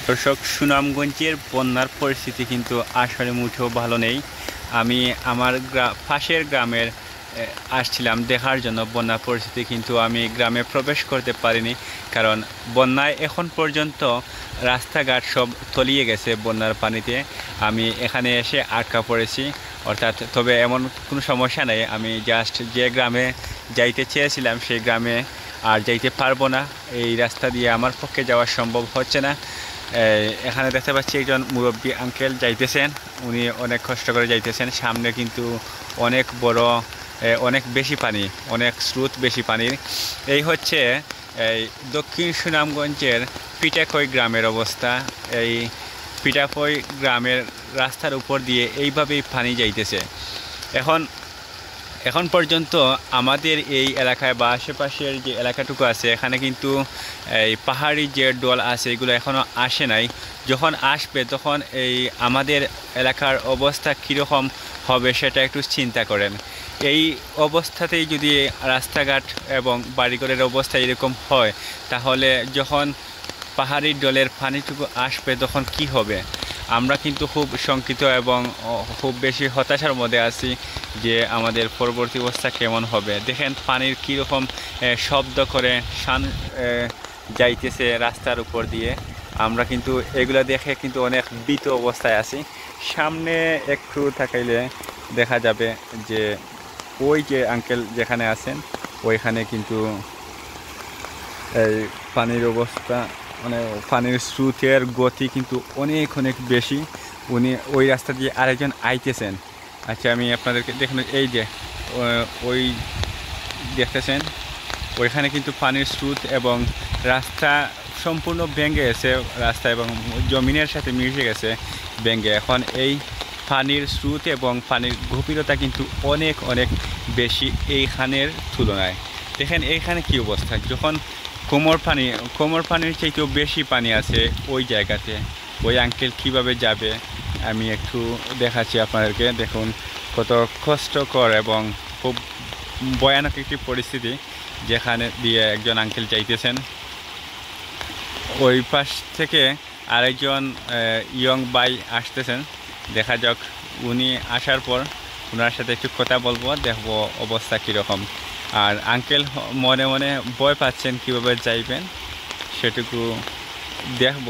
দর্শক, সুনামগঞ্জের বন্যার পরিস্থিতি কিন্তু আসলে মুঠেও ভালো নেই। আমি আমার পাশের গ্রামের আসছিলাম দেখার জন্য বন্যার পরিস্থিতি, কিন্তু আমি গ্রামে প্রবেশ করতে পারিনি, কারণ বন্যায় এখন পর্যন্ত রাস্তাঘাট সব তলিয়ে গেছে বন্যার পানিতে। আমি এখানে এসে আটকা পড়েছি, অর্থাৎ তবে এমন কোনো সমস্যা নেই। আমি জাস্ট যে গ্রামে যাইতে চেয়েছিলাম সেই গ্রামে আর যাইতে পারবো না। এই রাস্তা দিয়ে আমার পক্ষে যাওয়া সম্ভব হচ্ছে না। এখানে দেখতে পাচ্ছি একজন মুরব্বী আঙ্কেল যাইতেছেন, উনি অনেক কষ্ট করে যাইতেছেন। সামনে কিন্তু অনেক বড়, অনেক বেশি পানি, অনেক স্রোত বেশি পানির। এই হচ্ছে এই দক্ষিণ সুনামগঞ্জের পিটাকই গ্রামের অবস্থা। এই পিটাকই গ্রামের রাস্তার উপর দিয়ে এইভাবেই পানি যাইতেছে। এখন পর্যন্ত আমাদের এই এলাকায় বা আশেপাশের যে এলাকাটুকু আছে, এখানে কিন্তু এই পাহাড়ি যে ডল আছে এগুলো এখনও আসে নাই। যখন আসবে তখন এই আমাদের এলাকার অবস্থা কীরকম হবে সেটা একটু চিন্তা করেন। এই অবস্থাতেই যদি রাস্তাঘাট এবং বাড়িঘরের অবস্থা এরকম হয়, তাহলে যখন পাহাড়ি ডলের পানিটুকু আসবে তখন কি হবে? আমরা কিন্তু খুব শঙ্কিত এবং খুব বেশি হতাশার মধ্যে আছি যে আমাদের পরবর্তী অবস্থা কেমন হবে। দেখেন পানির কীরকম শব্দ করে শান যাইতেছে রাস্তার উপর দিয়ে। আমরা কিন্তু এগুলো দেখে কিন্তু অনেক ভীত অবস্থায় আছি। সামনে একটু তাকাইলে দেখা যাবে যে ওই যে আঙ্কেল যেখানে আছেন ওইখানে কিন্তু এই পানির অবস্থা, মানে পানির স্রোতের গতি কিন্তু অনেক অনেক বেশি। উনি ওই রাস্তা দিয়ে আরেকজন আইতেছেন। আচ্ছা, আমি আপনাদেরকে দেখুন, এই যে ওই দেখতেছেন ওইখানে কিন্তু পানির স্রোত এবং রাস্তা সম্পূর্ণ ভেঙে গেছে, রাস্তা এবং জমিনের সাথে মিশে গেছে ভেঙে। এখন এই পানির স্রোত এবং পানির গভীরতা কিন্তু অনেক অনেক বেশি এইখানের তুলনায়। দেখেন এইখানে কি অবস্থা, যখন কোমর পানির চাইতেও বেশি পানি আছে ওই জায়গাতে। ওই আঙ্কেল কীভাবে যাবে আমি একটু দেখাচ্ছি আপনাদেরকে। দেখুন কত কষ্টকর এবং খুব ভয়ানক একটি পরিস্থিতি যেখানে দিয়ে একজন আঙ্কেল যাইতেছেন। ওই পাশ থেকে আরেকজন ইয়ং ভাই আসতেছেন। দেখা যাক, উনি আসার পর ওনার সাথে একটু কথা বলবো, দেখবো অবস্থা কীরকম। আর আঙ্কেল মনে মনে ভয় পাচ্ছেন কীভাবে যাইবেন সেটুকু দেখব।